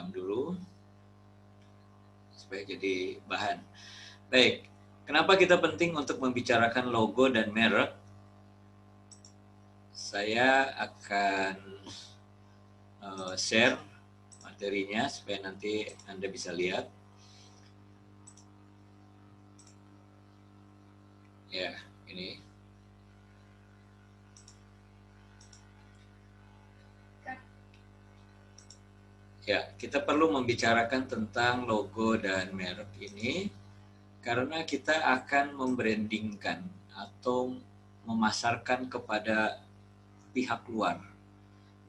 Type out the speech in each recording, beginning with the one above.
rekam dulu supaya jadi bahan. Baik, kenapa kita penting untuk membicarakan logo dan merek? Saya akan share materinya supaya nanti Anda bisa lihat. Ya, ini. Ya, kita perlu membicarakan tentang logo dan merek ini karena kita akan membrandingkan atau memasarkan kepada pihak luar.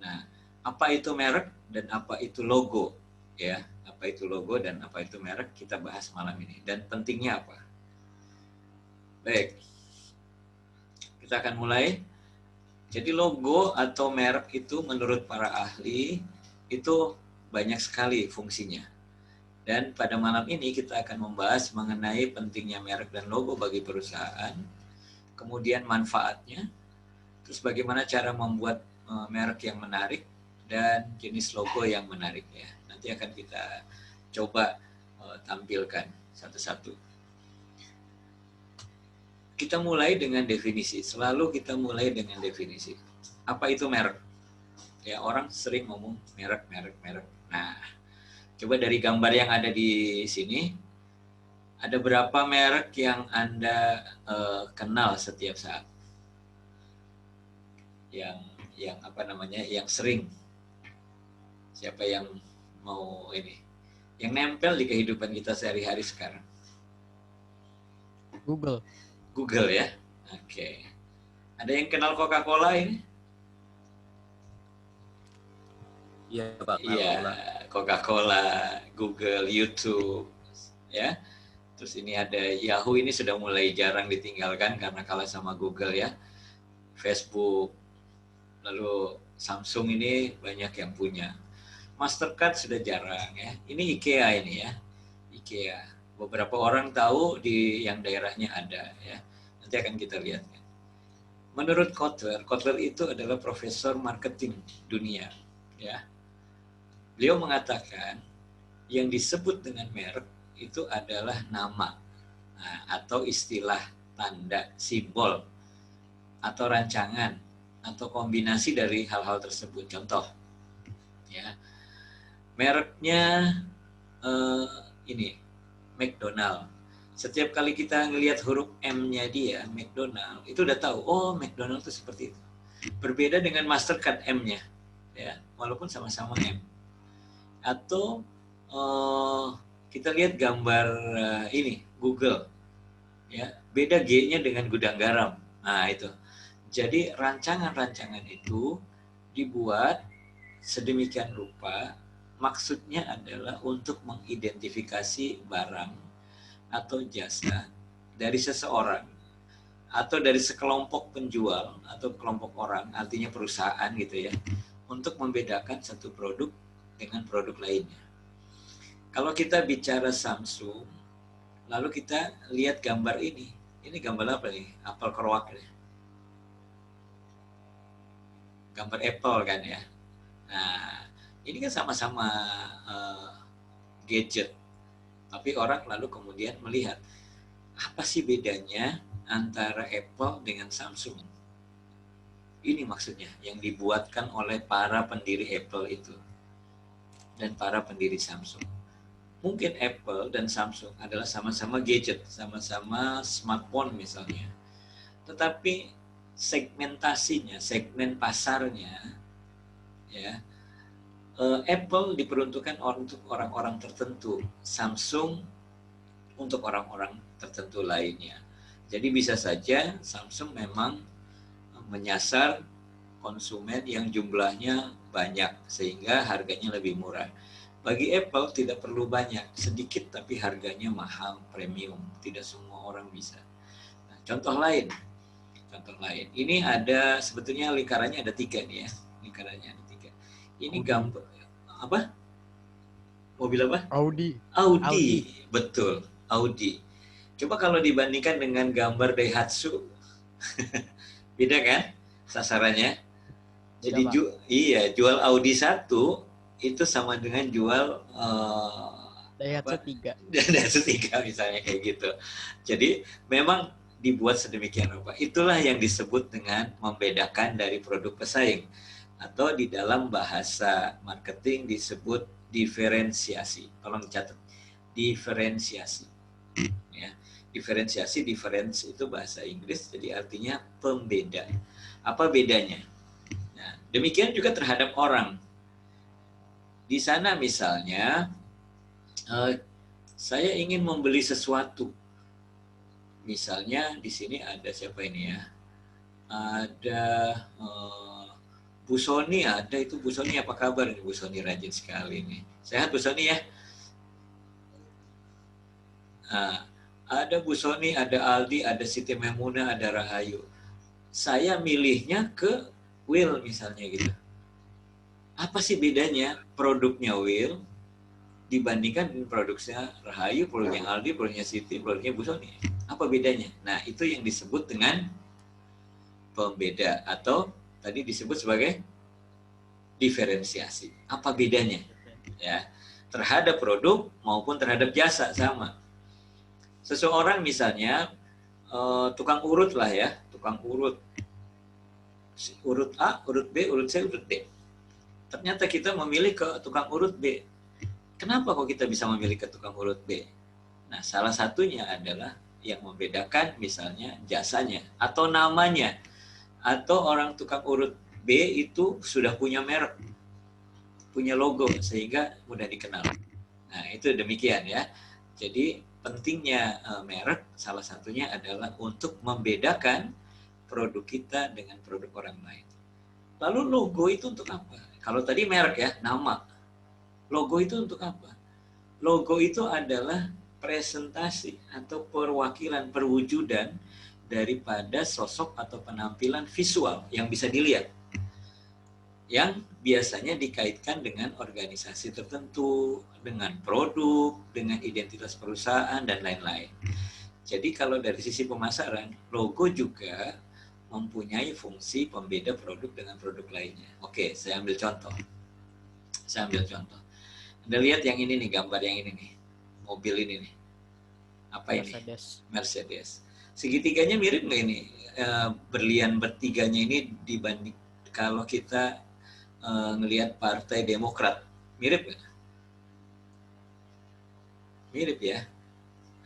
Nah, apa itu merek dan apa itu logo? Ya, apa itu logo dan apa itu merek kita bahas malam ini. Dan pentingnya apa? Baik, kita akan mulai. Jadi logo atau merek itu menurut para ahli itu banyak sekali fungsinya. Dan pada malam ini kita akan membahas mengenai pentingnya merek dan logo bagi perusahaan, kemudian manfaatnya, terus bagaimana cara membuat merek yang menarik, dan jenis logo yang menarik ya. Nanti akan kita coba tampilkan satu-satu. Kita mulai dengan definisi. Selalu kita mulai dengan definisi. Apa itu merek? Ya, orang sering ngomong merek. Nah, coba dari gambar yang ada di sini, ada berapa merek yang Anda kenal setiap saat? Yang apa namanya? Yang sering. Siapa yang mau ini? Yang nempel di kehidupan kita sehari-hari sekarang? Google ya. Oke. Ada yang kenal Coca-Cola ini? Iya, Pak. Iya, Coca-Cola, Google, YouTube, ya. Terus ini ada Yahoo, ini sudah mulai jarang ditinggalkan karena kalah sama Google ya. Facebook, lalu Samsung ini banyak yang punya. Mastercard sudah jarang ya. Ini IKEA ini ya. IKEA. Beberapa orang tahu di yang daerahnya ada ya. Nanti akan kita lihat. Menurut Kotler itu adalah profesor marketing dunia ya. Beliau mengatakan yang disebut dengan merek itu adalah nama atau istilah, tanda, simbol atau rancangan atau kombinasi dari hal-hal tersebut. Contoh ya. Mereknya ini McDonald. Setiap kali kita ngelihat huruf M-nya dia, McDonald, itu udah tahu, oh McDonald itu seperti itu. Berbeda dengan Mastercard M-nya, ya, walaupun sama-sama M. Atau kita lihat gambar ini, Google, ya, beda G-nya dengan gudang garam. Nah itu. Jadi rancangan-rancangan itu dibuat sedemikian rupa, maksudnya adalah untuk mengidentifikasi barang atau jasa dari seseorang atau dari sekelompok penjual atau kelompok orang, artinya perusahaan gitu ya, untuk membedakan satu produk dengan produk lainnya. Kalau kita bicara Samsung, lalu kita lihat gambar ini. Ini gambar apa nih? Apel keruak nih. Gambar Apple kan ya. Nah, ini kan sama-sama gadget, tapi orang lalu kemudian melihat apa sih bedanya antara Apple dengan Samsung. Ini maksudnya yang dibuatkan oleh para pendiri Apple itu dan para pendiri Samsung. Mungkin Apple dan Samsung adalah sama-sama gadget, sama-sama smartphone misalnya, tetapi segmentasinya, segmen pasarnya ya, Apple diperuntukkan untuk orang-orang tertentu, Samsung untuk orang-orang tertentu lainnya. Jadi bisa saja Samsung memang menyasar konsumen yang jumlahnya banyak sehingga harganya lebih murah. Bagi Apple tidak perlu banyak, sedikit tapi harganya mahal, premium. Tidak semua orang bisa. Nah, contoh lain. Ini ada sebetulnya lingkarannya ada 3 nih ya. Lingkarannya ada 3. Ini gambar apa? Mobil apa? Audi. Betul, Audi. Coba kalau dibandingkan dengan gambar Daihatsu, beda kan sasarannya? Jadi jual Audi 1 itu sama dengan jual Daihatsu 3. Daihatsu 3 misalnya kayak gitu. Jadi memang dibuat sedemikian rupa. Itulah yang disebut dengan membedakan dari produk pesaing, atau di dalam bahasa marketing disebut diferensiasi. Tolong dicatat, diferensiasi. Ya, diferensiasi, difference itu bahasa Inggris, jadi artinya pembeda. Apa bedanya? Nah, demikian juga terhadap orang. Di sana misalnya saya ingin membeli sesuatu. Misalnya di sini ada siapa ini ya? Ada Bu Sony, ada itu Bu Sony, apa kabar ini Bu Sony, rajin sekali nih. Sehat Bu Sony ya? Ada Bu Sony, ada Aldi, ada Siti Memuna, ada Rahayu. Saya milihnya ke Will misalnya gitu. Apa sih bedanya produknya Will dibandingkan dengan produksinya Rahayu, produknya Aldi, produknya Siti, produknya Bu Sony? Apa bedanya? Nah, itu yang disebut dengan pembeda, atau tadi disebut sebagai diferensiasi. Apa bedanya? Ya, terhadap produk maupun terhadap jasa sama. Seseorang misalnya tukang urut lah ya, tukang urut. Urut A, urut B, urut C, urut D. Ternyata kita memilih ke tukang urut B. Kenapa kok kita bisa memilih ke tukang urut B? Nah, salah satunya adalah yang membedakan misalnya jasanya atau namanya, atau orang tukang urut B itu sudah punya merek, punya logo sehingga mudah dikenal. Nah, itu demikian ya. Jadi pentingnya merek salah satunya adalah untuk membedakan produk kita dengan produk orang lain. Lalu logo itu untuk apa? Kalau tadi merek ya, nama. Logo itu untuk apa? Logo itu adalah presentasi atau perwakilan, perwujudan daripada sosok atau penampilan visual yang bisa dilihat, yang biasanya dikaitkan dengan organisasi tertentu, dengan produk, dengan identitas perusahaan, dan lain-lain. Jadi kalau dari sisi pemasaran, logo juga mempunyai fungsi pembeda produk dengan produk lainnya. Oke, saya ambil contoh. Anda lihat yang ini nih, gambar yang ini nih, mobil ini nih. Apa ini? Mercedes. Segitiganya mirip nggak ini? Berlian bertiganya ini dibanding kalau kita ngelihat Partai Demokrat, mirip nggak? Mirip ya.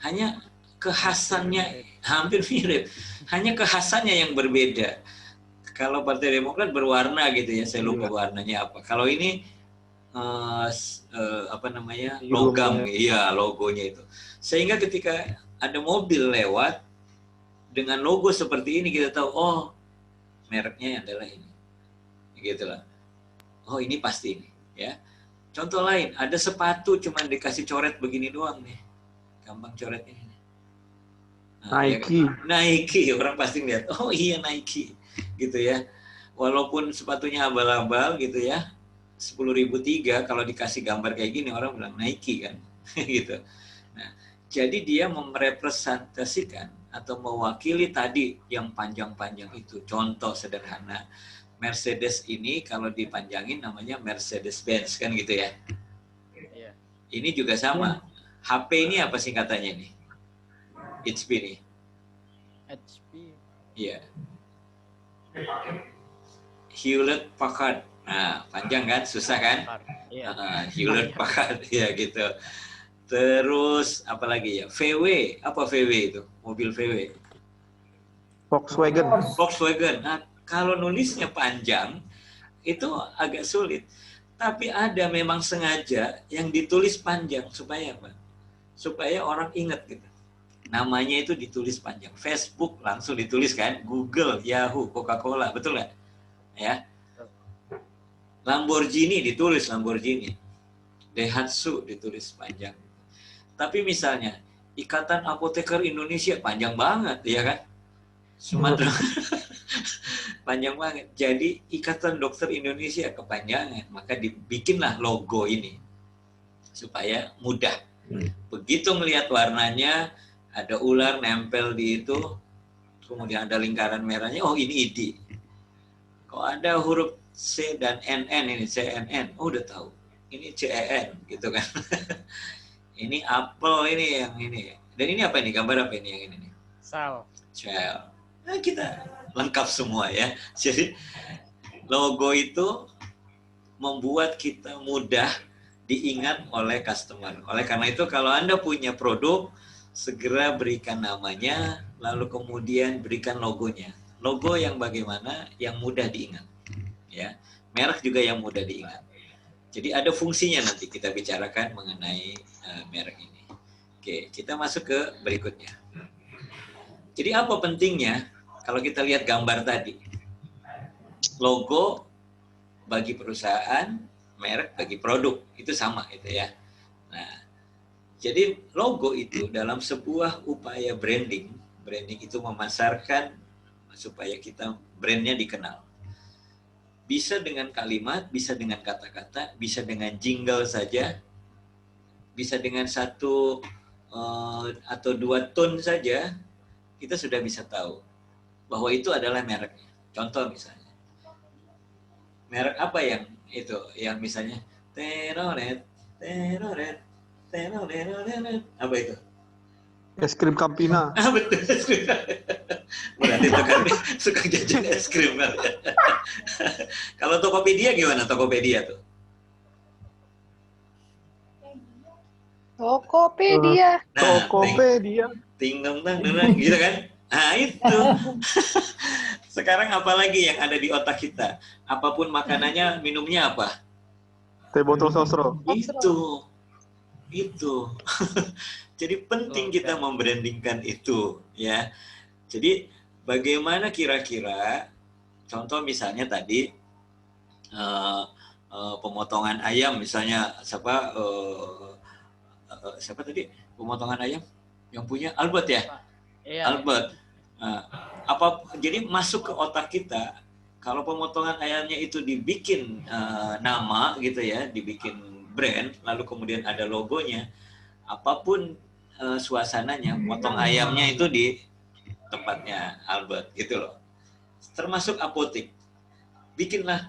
Hanya kekhasannya hampir mirip. Hanya kekhasannya yang berbeda. Kalau Partai Demokrat berwarna gitu ya, saya lupa warnanya apa. Kalau ini apa namanya, logam, iya logonya itu. Sehingga ketika ada mobil lewat dengan logo seperti ini, kita tahu oh mereknya adalah ini, gitulah. Oh ini pasti ini, ya. Contoh lain, ada sepatu cuman dikasih coret begini doang nih, gampang coretnya ini. Nah, Nike. Ya, Nike, orang pasti lihat, oh iya Nike, gitu ya. Walaupun sepatunya abal-abal gitu ya. 10.003 kalau dikasih gambar kayak gini orang bilang Nike kan gitu. Nah, jadi dia merepresentasikan atau mewakili tadi yang panjang-panjang itu. Contoh sederhana, Mercedes ini kalau dipanjangin namanya Mercedes-Benz kan gitu ya. Ini juga sama. HP ini apa singkatannya nih? HP nih. HP. Iya. Hewlett Packard. Nah, panjang kan, susah kan? Hewlett Packard ya gitu. Terus apa lagi ya? VW, apa VW itu? Mobil VW. Volkswagen. Nah, kalau nulisnya panjang itu agak sulit. Tapi ada memang sengaja yang ditulis panjang supaya apa? Supaya orang ingat gitu. Namanya itu ditulis panjang. Facebook langsung ditulis kan? Google, Yahoo, Coca-Cola, betul nggak? Ya. Lamborghini ditulis Lamborghini, Daihatsu ditulis panjang. Tapi misalnya Ikatan Apoteker Indonesia panjang banget, ya kan? Sumatera panjang banget. Jadi Ikatan Dokter Indonesia kepanjangan, maka dibikinlah logo ini supaya mudah. Begitu melihat warnanya, ada ular nempel di itu, kemudian ada lingkaran merahnya, oh ini ID. Kalau ada huruf C dan NN ini, CNN, oh udah tahu. ini CEN gitu kan. Ini Apple ini yang ini. Dan ini apa ini? Gambar apa ini yang ini nih? Shell. Nah, kita lengkap semua ya. Jadi logo itu membuat kita mudah diingat oleh customer. Oleh karena itu kalau Anda punya produk, segera berikan namanya, lalu kemudian berikan logonya. Logo yang bagaimana? Yang mudah diingat. Ya. Merek juga yang mudah diingat. Jadi ada fungsinya nanti kita bicarakan mengenai merek ini. Oke, kita masuk ke berikutnya. Jadi apa pentingnya kalau kita lihat gambar tadi? Logo bagi perusahaan, merek bagi produk, itu sama itu ya. Nah, jadi logo itu dalam sebuah upaya branding itu memasarkan supaya kita brandnya dikenal. Bisa dengan kalimat, bisa dengan kata-kata, bisa dengan jingle saja, bisa dengan satu atau dua tone saja, kita sudah bisa tahu bahwa itu adalah mereknya. Contoh misalnya, merek apa yang itu, yang misalnya teroret, teroret, teroret, apa itu? Es krim Campina. Betul, es krim. Berarti itu kan suka jajan es krim kan. Kalau Tokopedia gimana Tokopedia tuh? Tokopedia. Nah, Tokopedia. ting-tong gitu kan? Nah itu. Sekarang apalagi yang ada di otak kita? Apapun makanannya, minumnya apa? Teh botol sosro. Itu. Jadi penting kita membrandingkan itu, ya. Jadi bagaimana kira-kira? Contoh misalnya tadi pemotongan ayam, misalnya siapa tadi pemotongan ayam yang punya Albert ya? Iya. Albert. Nah, jadi masuk ke otak kita kalau pemotongan ayamnya itu dibikin nama gitu ya, dibikin brand, lalu kemudian ada logonya, apapun suasananya, potong ayamnya itu di tempatnya Albert gitu loh. Termasuk apotik, bikinlah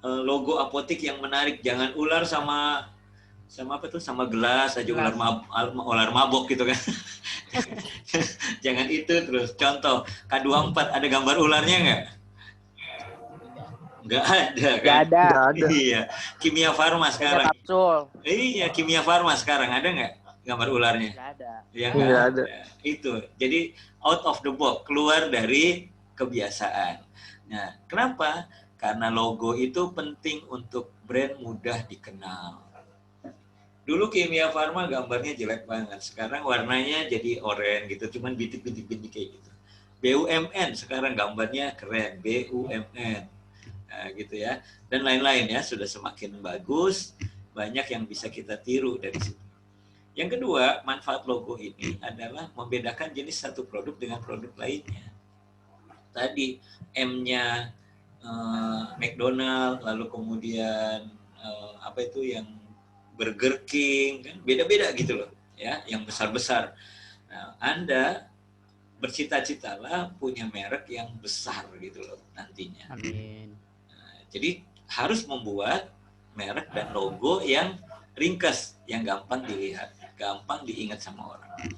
logo apotik yang menarik, jangan ular sama apa tuh, sama gelas aja, ular mabok gitu kan. Jangan itu. Terus contoh K24 ada gambar ularnya nggak? Nggak ada kan? Nggak ada. Iya. Kimia Farma sekarang. Kapsul. Iya, Kimia Farma sekarang ada nggak gambar ularnya? Nggak ada. Ya, Nggak ada. Itu. Jadi out of the box, keluar dari kebiasaan. Nah, kenapa? Karena logo itu penting untuk brand mudah dikenal. Dulu Kimia Farma gambarnya jelek banget. Sekarang warnanya jadi oranye gitu, cuman bintik-bintik kayak gitu. BUMN sekarang gambarnya keren, BUMN. Nah, gitu ya. Dan lain-lain ya, sudah semakin bagus, banyak yang bisa kita tiru dari situ. Yang kedua, manfaat logo ini adalah membedakan jenis satu produk dengan produk lainnya. Tadi M-nya McDonald, lalu kemudian apa itu yang Burger King, kan beda-beda gitu loh, ya, yang besar-besar. Nah, Anda bercita-citalah punya merek yang besar gitu loh nantinya. Amin. Nah, jadi harus membuat merek dan logo yang ringkas, yang gampang dilihat, gampang diingat sama orang.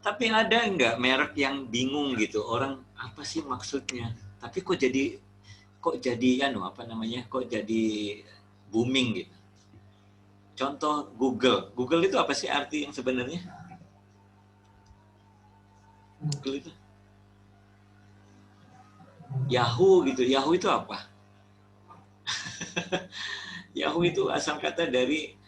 Tapi ada nggak merek yang bingung gitu, orang apa sih maksudnya? Tapi kok jadi booming gitu. Contoh Google. Google itu apa sih arti yang sebenarnya? Google itu Yahoo gitu. Yahoo itu apa? Yahoo itu asal kata dari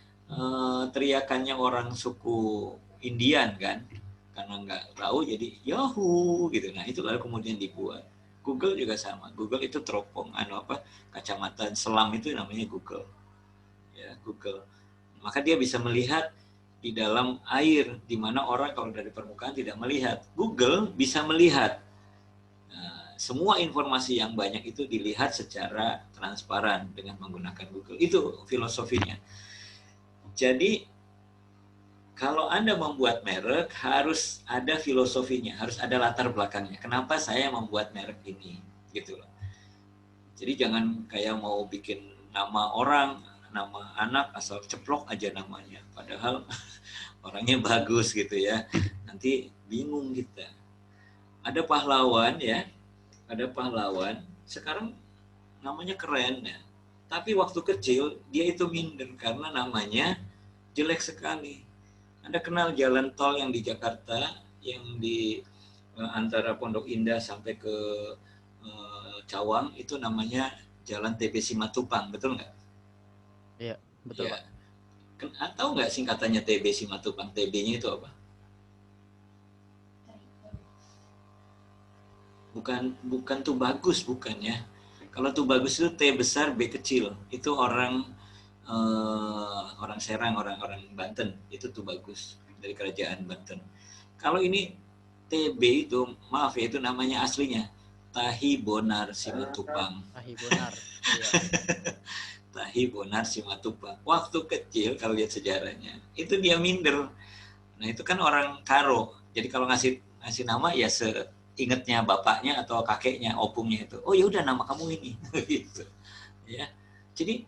teriakannya orang suku Indian kan, karena nggak tahu jadi Yahoo gitu. Nah itu lalu kemudian dibuat. Google juga sama. Google itu teropong, kacamata selam itu namanya Google. Ya, Google. Maka dia bisa melihat di dalam air, di mana orang kalau dari permukaan tidak melihat. Google bisa melihat. Nah, semua informasi yang banyak itu dilihat secara transparan dengan menggunakan Google. Itu filosofinya. Jadi kalau Anda membuat merek harus ada filosofinya, harus ada latar belakangnya. Kenapa saya membuat merek ini, gitu loh. Jadi jangan kayak mau bikin nama orang, nama anak asal ceplok aja namanya, padahal orangnya bagus gitu ya. Nanti bingung kita. Ada pahlawan ya, ada pahlawan sekarang namanya keren ya, tapi waktu kecil dia itu minder karena namanya jelek sekali. Anda kenal jalan tol yang di Jakarta yang di antara Pondok Indah sampai ke Cawang, itu namanya Jalan TB Simatupang, betul nggak? Iya, betul Ya. Pak. Tahu nggak singkatannya TB Simatupang? TB-nya itu apa? Bukan tuh bagus, bukan ya. Kalau tuh bagus itu T besar B kecil. Itu orang Serang, orang Banten. Itu tuh bagus dari kerajaan Banten. Kalau ini TB itu, maaf ya, itu namanya aslinya Tahi Bonar Simatupang. Tahi Bonar. Iya. Tahi Bonar Simatupang. Waktu kecil kalau lihat sejarahnya, itu dia minder. Nah itu kan orang Karo. Jadi kalau ngasih nama ya seingetnya bapaknya atau kakeknya, opungnya itu. Oh ya udah nama kamu ini. Gitu. Ya. Jadi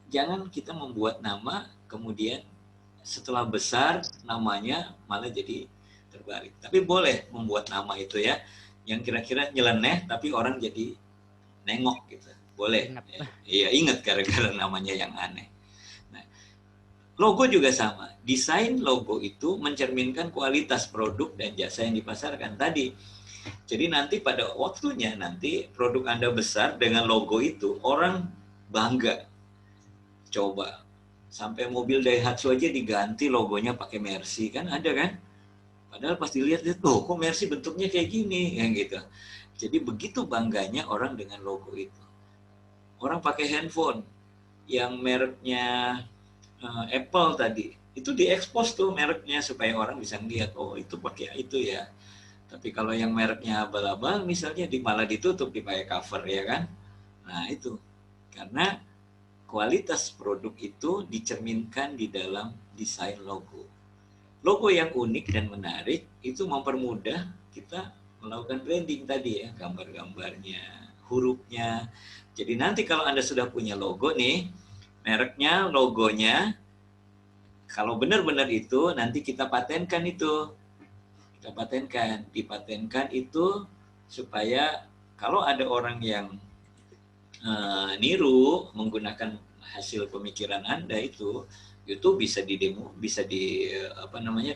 jangan kita membuat nama kemudian setelah besar namanya malah jadi terbalik. Tapi boleh membuat nama itu ya, yang kira-kira nyeleneh tapi orang jadi nengok gitu. Boleh. Ingat. Ya. Iya, ingat gara-gara namanya yang aneh. Nah, logo juga sama. Desain logo itu mencerminkan kualitas produk dan jasa yang dipasarkan tadi. Jadi nanti pada waktunya nanti produk Anda besar dengan logo itu, orang bangga. Coba sampai mobil Daihatsu aja diganti logonya pakai Mercy, kan ada kan? Padahal pas dilihat, kok Mercy bentuknya kayak gini, ya gitu. Jadi begitu bangganya orang dengan logo itu. Orang pakai handphone yang mereknya Apple tadi, itu diekspos tuh mereknya supaya orang bisa ngeliat, oh itu pakai itu ya. Tapi kalau yang mereknya abal-abal misalnya malah ditutup dipakai cover ya kan. Nah itu karena kualitas produk itu dicerminkan di dalam desain logo. Logo yang unik dan menarik itu mempermudah kita melakukan branding tadi ya, gambar-gambarnya, hurufnya. Jadi nanti kalau Anda sudah punya logo nih, mereknya, logonya, kalau benar-benar itu nanti kita patenkan itu. Kita patenkan, dipatenkan itu supaya kalau ada orang yang niru menggunakan hasil pemikiran Anda itu bisa didemo, bisa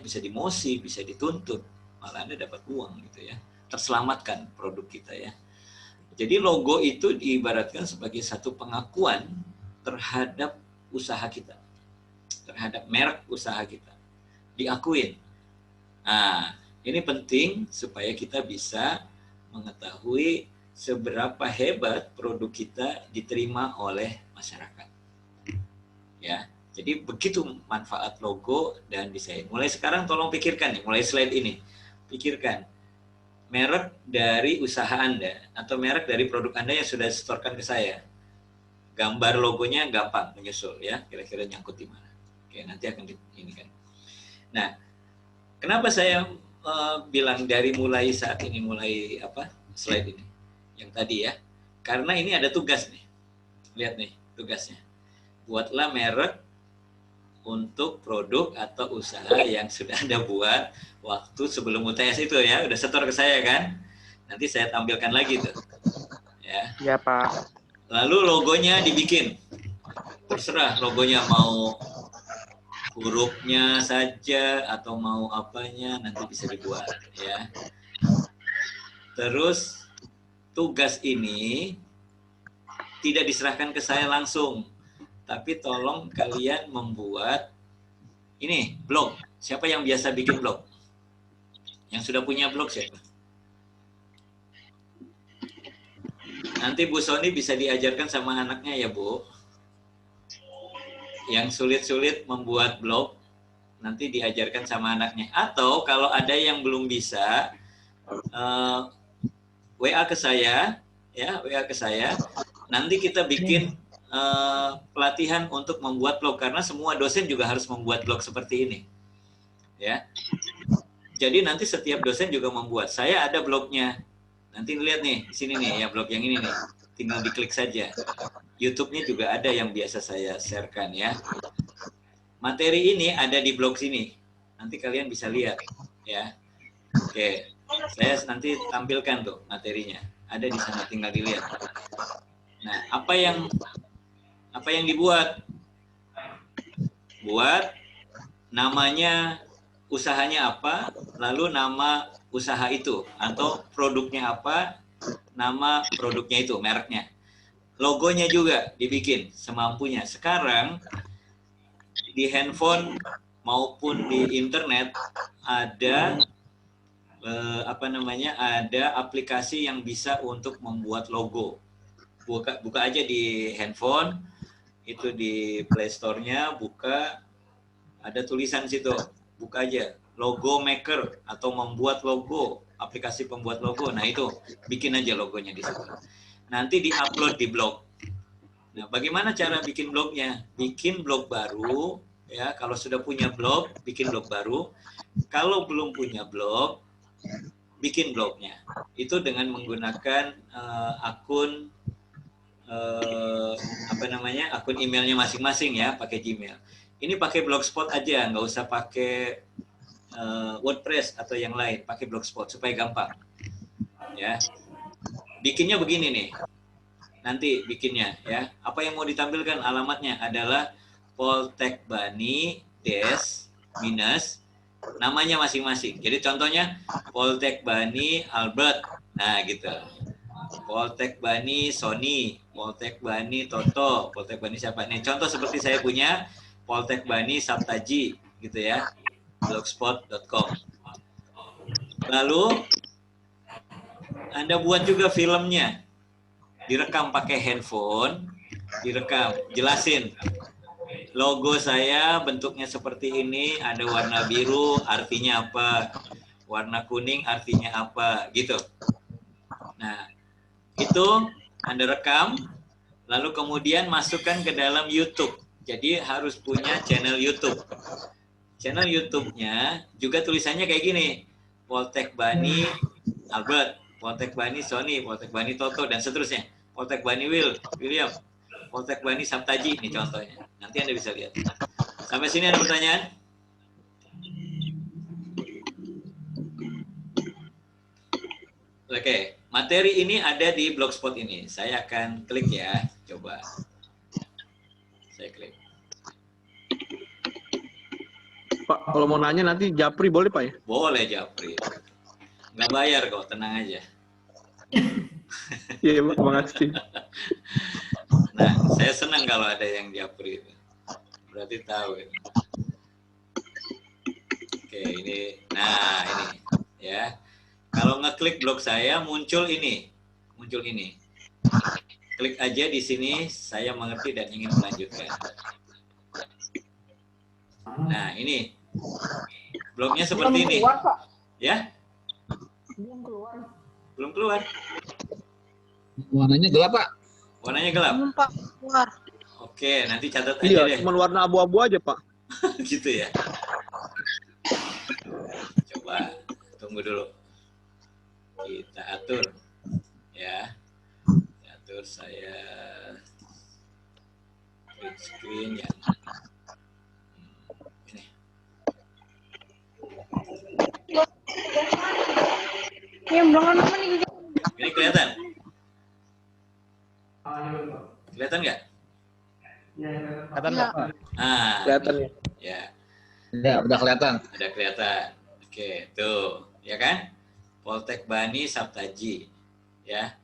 bisa dimosi, bisa dituntut, malah Anda dapat uang gitu ya, terselamatkan produk kita ya. Jadi logo itu diibaratkan sebagai satu pengakuan terhadap usaha kita, terhadap merek usaha kita, diakuin. Nah, ini penting supaya kita bisa mengetahui seberapa hebat produk kita diterima oleh masyarakat. Ya, jadi begitu manfaat logo dan desain. Mulai sekarang tolong pikirkan nih, mulai slide ini. Pikirkan merek dari usaha Anda atau merek dari produk Anda yang sudah setorkan ke saya. Gambar logonya gampang menyusul ya, kira-kira nyangkut di mana. Oke, nanti akan ini kan. Nah, kenapa saya bilang dari mulai saat ini, mulai slide ini yang tadi ya, karena ini ada tugas nih. Lihat nih tugasnya, buatlah merek untuk produk atau usaha yang sudah Anda buat waktu sebelum UTS itu ya, udah setor ke saya kan, nanti saya tampilkan lagi tuh ya. Iya Pak. Lalu logonya dibikin, terserah logonya mau hurufnya saja atau mau apanya, nanti bisa dibuat ya. Terus tugas ini tidak diserahkan ke saya langsung, tapi tolong kalian membuat ini blog. Siapa yang biasa bikin blog? Yang sudah punya blog siapa? Nanti Bu Sony bisa diajarkan sama anaknya ya Bu. Yang sulit-sulit membuat blog nanti diajarkan sama anaknya. Atau kalau ada yang belum bisa, WA ke saya, ya WA ke saya. Nanti kita bikin pelatihan untuk membuat blog karena semua dosen juga harus membuat blog seperti ini, ya. Jadi nanti setiap dosen juga membuat. Saya ada blognya. Nanti lihat nih di sini nih ya, blog yang ini nih. tinggal diklik saja. YouTube-nya juga ada yang biasa saya sharekan ya. Materi ini ada di blog sini. Nanti kalian bisa lihat ya. Oke, saya nanti tampilkan tuh materinya. Ada di sana, tinggal dilihat. Nah, apa yang dibuat? Buat namanya, usahanya apa, lalu nama usaha itu atau produknya apa, nama produknya itu, mereknya. Logonya juga dibikin semampunya. Sekarang di handphone maupun di internet ada ada aplikasi yang bisa untuk membuat logo. Buka aja di handphone, itu di Play Store-nya, buka, ada tulisan situ, buka aja logo maker atau membuat logo, aplikasi pembuat logo. Nah itu bikin aja logonya di situ. Nanti diupload di blog. Nah, bagaimana cara bikin blognya? Bikin blog baru, ya. Kalau sudah punya blog, bikin blog baru. Kalau belum punya blog, bikin blognya. Itu dengan menggunakan akun akun emailnya masing-masing ya, pakai Gmail. Ini pakai Blogspot aja, nggak usah pakai WordPress atau yang lain, pakai Blogspot supaya gampang. Ya. Bikinnya begini nih. Nanti bikinnya ya. Apa yang mau ditampilkan alamatnya adalah Poltek Bani minus namanya masing-masing. Jadi contohnya Poltek Bani Albert. Nah, gitu. Poltek Bani Sony, Poltek Bani Toto, Poltek Bani siapa nih? Contoh seperti saya punya Poltek Bani Saptaji gitu ya. blogspot.com. Lalu Anda buat juga filmnya. Direkam pakai handphone, direkam, jelasin. Logo saya bentuknya seperti ini, ada warna biru, artinya apa? Warna kuning artinya apa? Gitu. Nah, itu Anda rekam, lalu kemudian masukkan ke dalam YouTube. Jadi harus punya channel YouTube. Channel YouTube-nya juga tulisannya kayak gini. Poltek Bani Albert, Poltek Bani Sony, Poltek Bani Toto, dan seterusnya. Poltek Bani William, Poltek Bani Saptaji, ini contohnya. Nanti Anda bisa lihat. Sampai sini ada pertanyaan? Oke, materi ini ada di Blogspot ini. Saya akan klik ya, coba. Saya klik. Pak, kalau mau nanya nanti Japri boleh Pak ya? Boleh Japri. Nggak bayar kok, tenang aja. Iya Pak, makasih. Nah, saya senang kalau ada yang Japri itu. Berarti tahu ini. Oke, ini. Nah, ini ya. Kalau ngeklik blog saya muncul ini. Muncul ini. Klik aja di sini, saya mengerti dan ingin melanjutkan. Nah, ini. Blognya seperti ini. Ya? Belum keluar. Warnanya gelap, Pak. Warnanya gelap. Belum, Pak, keluar. Oke, nanti catat aja Iya, deh. cuma warna abu-abu aja Pak. Gitu ya. Coba tunggu dulu. Kita atur. Ya. Kita atur, saya print screen ya. Ini. Ini kelihatan? Kelihatan nggak? Kelihatan nggak? Ah, Kelihatan ya. ya. Ya, udah kelihatan. Ada kelihatan. Oke, tuh, ya kan? Poltek Bani Saptaji, ya.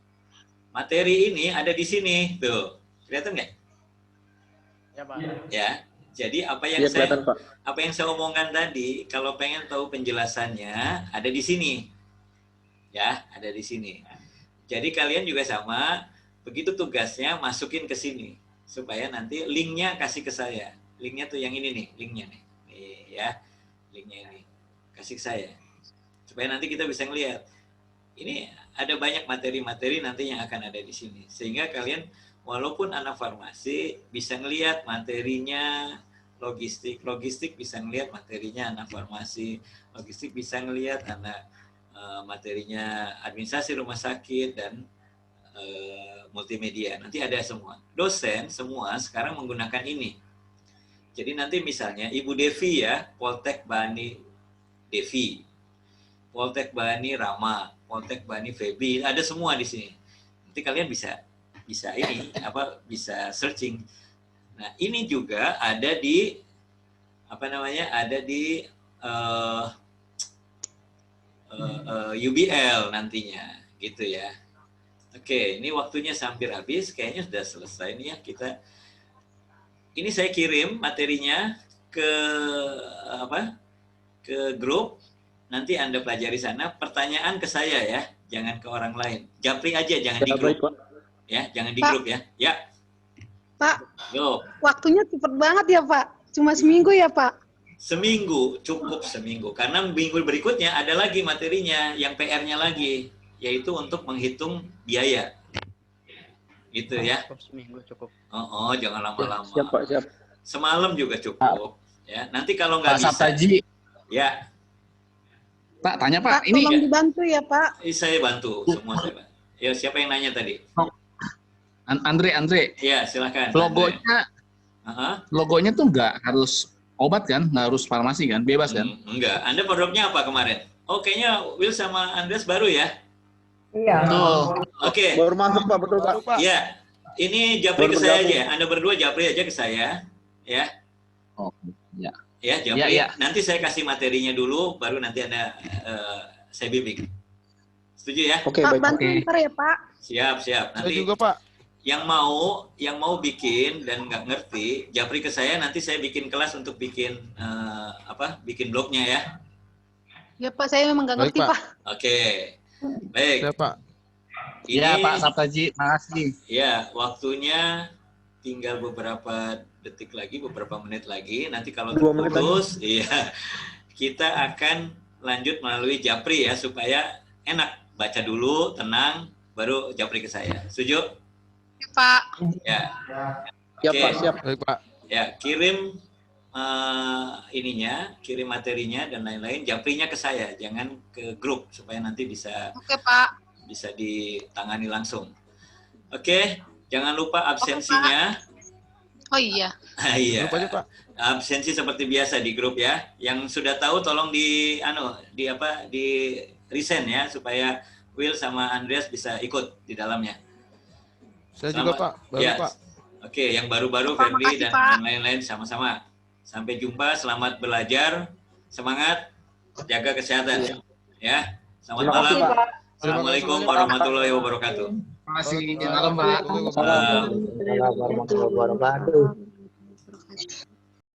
Materi ini ada di sini, tuh. Kelihatan nggak? Ya, Pak. Ya. Jadi apa yang Iya kelihatan Pak. apa yang saya omongkan tadi, kalau pengen tahu penjelasannya ada di sini. Ya, ada di sini. Jadi kalian juga sama, begitu tugasnya masukin ke sini supaya nanti linknya kasih ke saya. Linknya tuh yang ini nih, linknya nih. Nih ya, linknya ini. Kasih ke saya. Supaya nanti kita bisa ngelihat. Ini ada banyak materi-materi nanti yang akan ada di sini. Sehingga kalian walaupun anak farmasi bisa ngelihat materinya logistik bisa ngelihat materinya anak farmasi, logistik bisa ngelihat anak materinya administrasi rumah sakit dan multimedia. Nanti ada semua. Dosen semua sekarang menggunakan ini. Jadi nanti misalnya Ibu Devi ya, Poltek Bani Devi, Poltek Bani Rama, Poltek Bani Febi, ada semua di sini. Nanti kalian bisa ini bisa searching. Nah, ini juga ada di ada di UBL nantinya, gitu ya. Oke, ini waktunya hampir habis, kayaknya sudah selesai nih ya kita. Ini saya kirim materinya ke ke grup. Nanti Anda pelajari sana. Pertanyaan ke saya ya, jangan ke orang lain. Japri aja, jangan di grup. Ya, jangan di grup ya. Ya. Pak, Yo. waktunya cepet banget ya Pak. Cuma seminggu ya Pak? Seminggu, cukup seminggu. Karena minggu berikutnya ada lagi materinya, yang PR-nya lagi, yaitu untuk menghitung biaya. Gitu ya. Cukup seminggu cukup. Oh, jangan lama-lama. Siap Pak, siap. Semalam juga cukup. Ya, nanti kalau nggak Pak bisa. Saptaji, Ya, Pak, tanya Pak, Pak, ini tolong dibantu ya Pak. saya bantu semua saya. Ya, siapa yang nanya tadi? Andre, Ya, silakan. logonya tuh nggak harus obat kan, nggak harus farmasi kan, bebas kan? Enggak. Anda produknya apa kemarin? Oh, kayaknya Will sama Andres baru ya? Iya. Oke. Baru masuk Pak, betul Pak. Ya, ini japri ke saya aja. Anda berdua japri aja ke saya, ya. Oh, ya. Ya, japri. Ya. Nanti saya kasih materinya dulu, baru nanti Anda saya bimbing. Setuju ya? Oke, Pak, baik. bantu ntar ya Pak. Siap. Nanti Saya juga Pak. yang mau bikin dan nggak ngerti, japri ke saya. Nanti saya bikin kelas untuk bikin bikin blognya ya. Ya Pak, saya memang nggak Baik, ngerti Pak. Pak. Oke. Baik. Siap Pak. Ini, Ya Pak Saptaji, makasih. ya, waktunya tinggal beberapa detik lagi, beberapa menit lagi. Nanti kalau 2 menit terputus, iya, kita akan lanjut melalui japri ya, supaya enak. Baca dulu, tenang, baru japri ke saya. Setuju? Ya Pak. Ya. Siap Oke. Pak, siap. Baik Pak. Ya, kirim kirim materinya dan lain-lain, japrinya ke saya, jangan ke grup, supaya nanti bisa Oke Pak. ditangani langsung. Oke, jangan lupa absensinya. Oh iya. Iya. Grup aja Pak. Absensi seperti biasa di grup ya. Yang sudah tahu tolong di resend ya, supaya Will sama Andreas bisa ikut di dalamnya. Saya juga Pak. Baru Ya. Pak. Oke, yang baru-baru Pak, Febri makasih, dan Pak. yang lain-lain sama-sama. Sampai jumpa, selamat belajar, semangat, jaga kesehatan. Ya, selamat Terima kasih, malam. Pak. Assalamualaikum warahmatullahi wabarakatuh. Makasih, malam Pak. Malam. Assalamualaikum warahmatullahi wabarakatuh.